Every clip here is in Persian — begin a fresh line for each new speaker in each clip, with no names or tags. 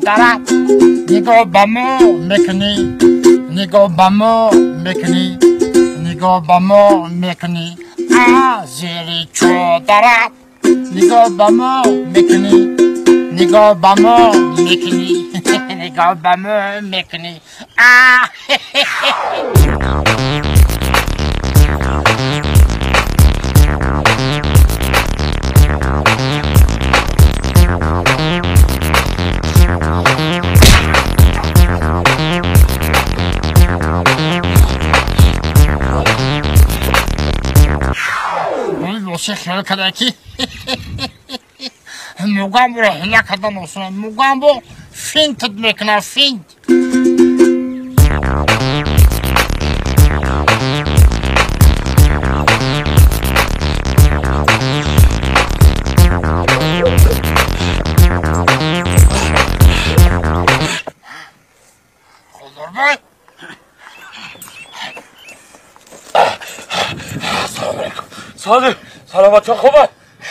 طرف نگاه به ما میکنی نگاه به ما میکنی نگاه به ما میکنی زیر چادرت نگاه به ما میکنی نگاه به ما میکنی نگاه به ما میکنی واسه خیال کرده که موگم رو هیله کردن اصلا موگم رو فینتت میکنه فینت خودر بای
سلام علیکم صادق سلامت خوبه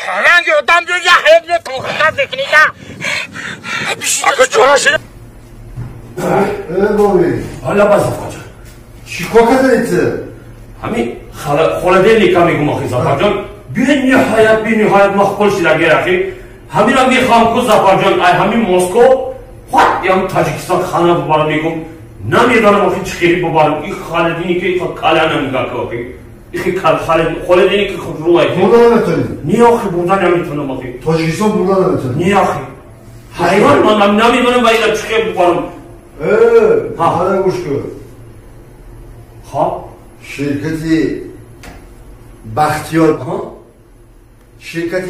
رنگ آدم جو یه حیب یه توخیده ذکنی نه
اگه جوانه شده
بابی
حالا بزرگ جان
چی کار کرده
همین خالده نیکا میگم آخی زفر جان بی نهایت مخبول شده گرخی همین را میخوام که زفر جان ای همین مسکو خود یام تاجیکستان خانه ببارم میگم نمیدانم آخی چی خیلی ببارم این خالدینی که این کاله نمیگه که آخی این خالدینی که خود روی
بردن نمیتونی
نی آخی بردن نمیتونم آخی
تاجیکستان بردن نمیتونی
نی آخی حیوان من نمیدانم باید چی خیلی ببارم
حالا گوش کن
خواه
شرکتی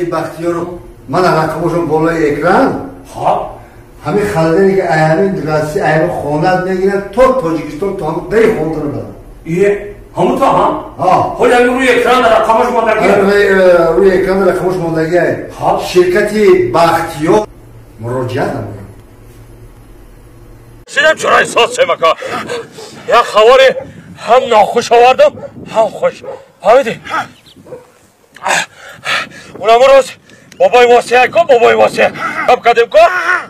بختیار من رقمشون بالای اکران
خواه
همین خالدینی که همین راستی همین خونت میگیرن تو تاجیکستان تا هم دی خونت رو بدن
ایه همون تو هم؟ خود همین روی اکران رقمش ماندگیه
روی اکران رقمش ماندگیه شرکتی بختیار مراجعت نمونه
سیدم چرا احساس سمکا یا خبری هم ناخوش آوردم هم خوش حمیدی اونم روز بابای واسه کن بابای واسه کم کدیم کن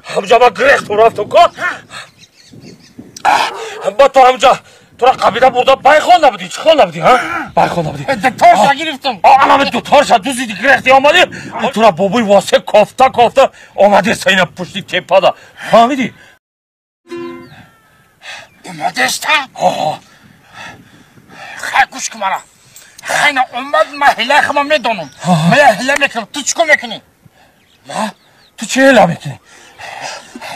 همجا ما گریخت رفتم کن با تو همجا تو را قبیده بوده بای خون نبودی چی خون نبودی ها؟ بای خون نبودی
دکتر شا گرفتم
الان دکتر شا دوزیدی گریختی آمدی تو را بابای واسه کافته آمدی سینه پشتی تیپا دا فهمیدی؟
مدسته خیلی گوش کن مرا خیلی اومد من هیله خما میدونم من هیله میکنم تو چی کن میکنی؟
ما؟ تو چه هیله میکنی؟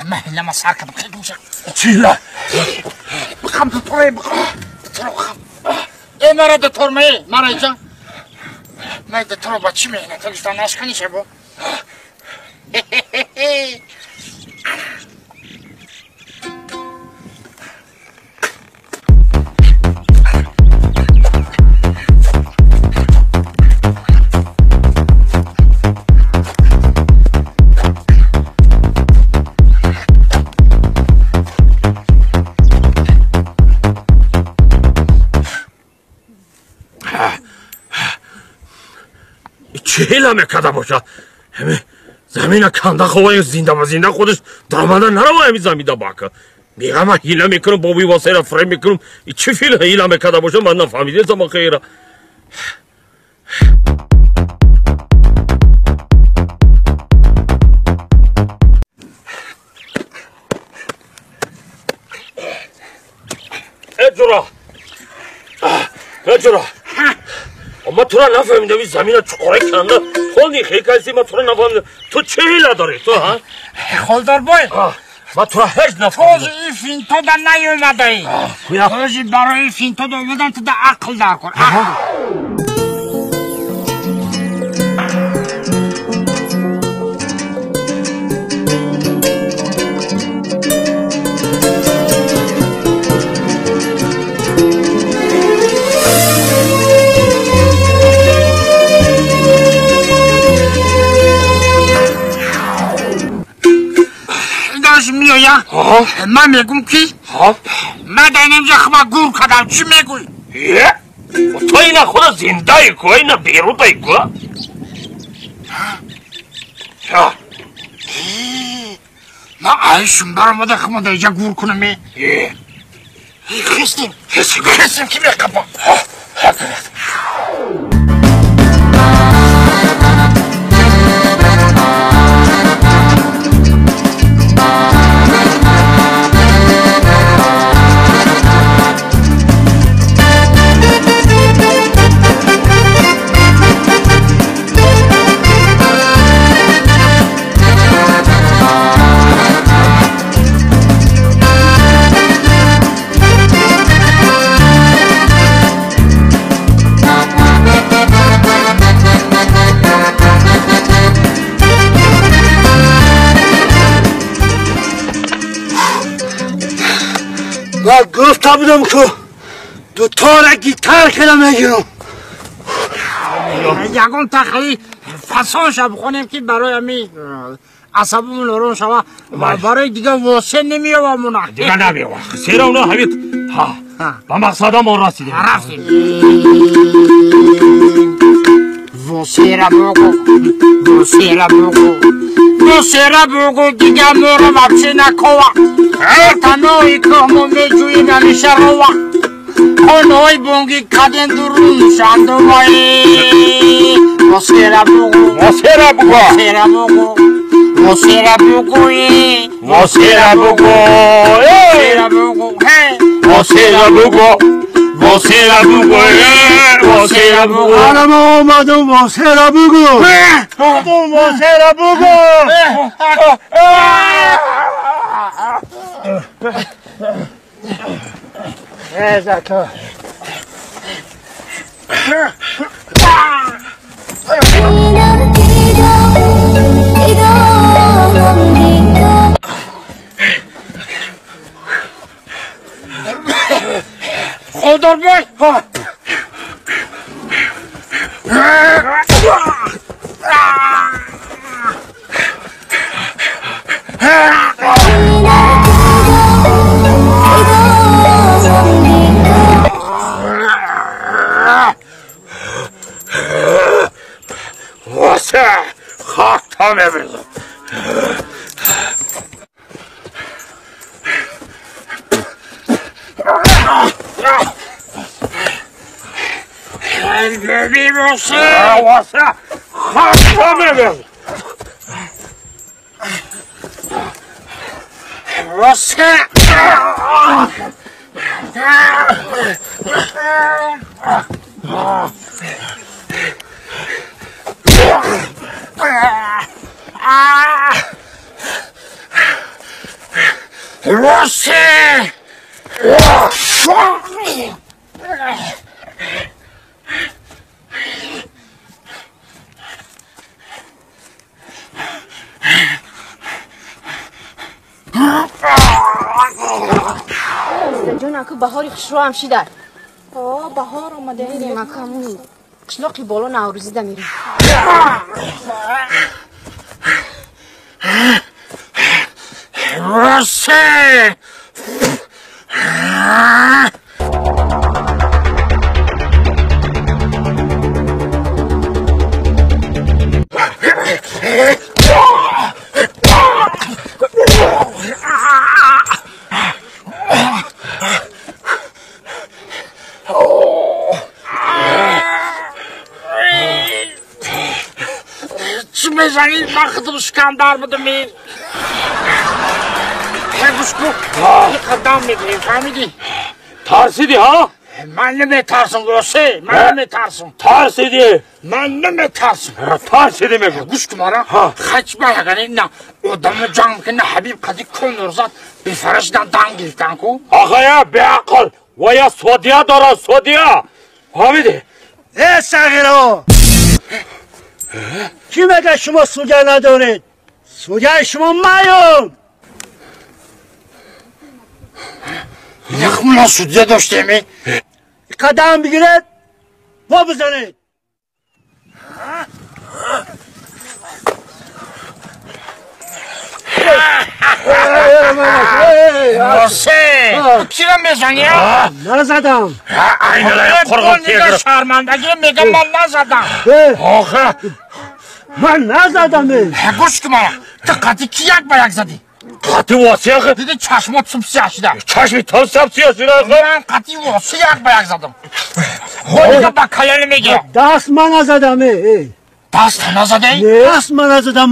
من هیله ما سر کردم خیلی گوشه
چی هیله؟
بخم دکتره بخم ای مرا دکتر می مرا اینجا من دکتر با چی میگنه تو گشتن نشکنی شه با
چه هیله میکده باشه همه زمین کنده خواه زنده و زنده خودش درآمده نروه همین زمین دا باکه میگم من هیله میکنم بابی واسه را فریم میکنم چه فیل هیله میکده باشه من نفهمیده زمان خیره اجرا اما تو را نفهمیدم این زمین چقاره کنده خونی خیلی کسی ما تو را نفهمیدم تو چه هیله داری تو ها؟
خالدار بای
ما تو را هیچ نفهمیدم
توز این فینتو در نیومده ای توزی برای فینتو در اومدن تو در عقل در کن میایم من میگم کی؟ من در اینجا خما گور کردم چی میگوی؟
تو اینا خدا زنده ای که اینا بیرون ای که
ما ayşım darmadı kımada iyice gur kunumi. Kestim kimi kapa.
من گفتم بودم که دوتا را گیتار کنم نگیرم
یکم تخیلی فسان شب خونیم که برای امی عصبمون لرون شما برای دیگه واسه نمیوامونا
دیگه نمیوام سیره اونا حمید با مقصده ما رسیدیم
واسه را بگو دیگه مورو وابچه نکوا تنوی که همون میجوی نمیشه روا خونوی بونگی کدن درون شندو بایی واسه را بگو
حالا ما اومدم واسه را بگو زکا
خودر بای واسه خاکتا میبرزم ببی واسه خاکتا میبرزم واسه
جون اکو بهاری خوشرو همشی در بهار آمده میریم اکو همون قشلاقی بالا نوروزی ده میریم
واسه چی میزنی؟ من خودم شکندر بودم این گوشکو یه قدم میگیریم فهمیدی؟
ترسیدی ها؟
من نمیترسم واسه من نمیترسم
ترسیدی؟
من نمیترسم
ترسیدی میگو
گوش کن مارا خچ باید نه آدم جمع کنه حبیب قدی کن نرزد به فرشدن دنگ گرفتن کن
آقایا به عقل و یا سودیا دارن سودیا حمیدی
صغیرها کی مگه شما سوگر ندارید سوگر شما مایم
یخمون سودیا داشته می
قدم بگیرد پا بزنید
واسه کی رو میزنی؟
نزدم
اینجا قرغان تیگر
شرمندگی میگم من نزدم
آخه
من نزدم
گوش که مارا تو قدی کی یک با یک زدی؟
قطی واسه آخه
دیدی چشمات سیاه شده
چشمی تا سب سیاه شده آخه
من قطعی واسه یک به یک زدم خودی که با کلانی میگه
دست من نزدم
دست نزده ای؟
دست من نزدم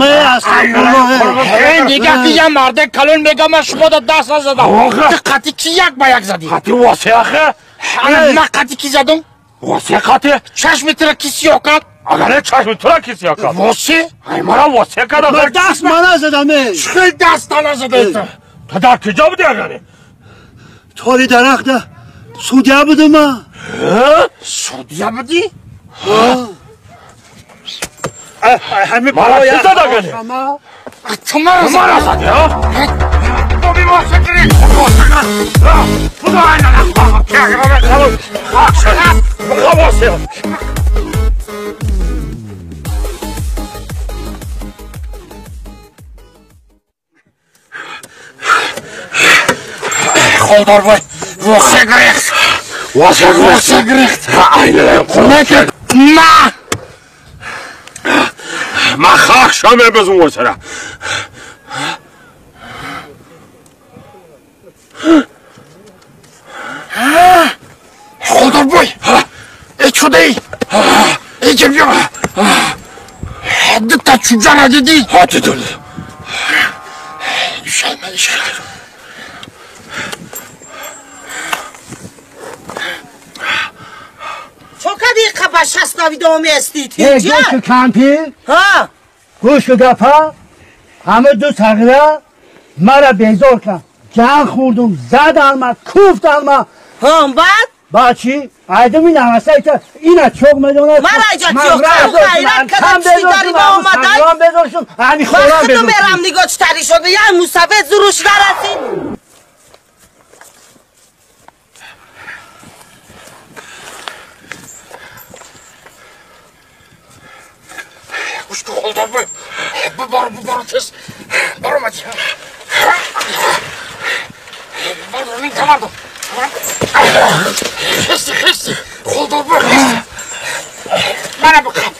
دیگه که یه مرده کلون میگه من شما دا دست نزدم تو قطعی کی یک به یک زدی
قطی واسه آخه
من قطعی کی زدم
واسه قطی
چشمی تره کی سیاه کرد
اگر چشمی تو را کسی آکد
واسه
ای مرا واسه کرد
من دست من نزدم
خیلی دست نزده ای
تو در کجا بودی اگره
تالی درخت سودیه بودم
سودیه بودی؟
همه
مرا چه زد اگره
تو مرا
زدی ها
تو بی واسه کری خدا
واسه
خودار بای واسه گریخت واسه گریخت
اینه
نه
من خاک شامه بزن واسه را
خودار بای ای چوده ای ایجا بیا تا چوجا ندیدی
ها دیدم
چون کدی قبش هست نوی دومی استید
گوش کمپی
ها
گوش گپا همه دو تغییره مرا بیزار کن جنگ خوردم زدن من کوفتن من
بعد
با چی؟ ایدمی نمسته ایتا اینا چوک میدونه
مرا ایجا چوک خیرت کدم چی داری با اومدن
من بذارشم همی خورم
وقت تو
بذارشم
میرم نگاه چطوری شده یه موسفت زروش نرسید
گوش تو خودار بای ببارو تست بارو مجی بارو این کمردم خستی خودار بای خستی منم بکنم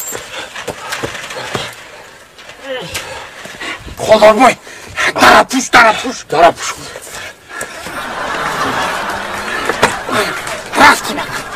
خودار بای دره پوش رفتی مکن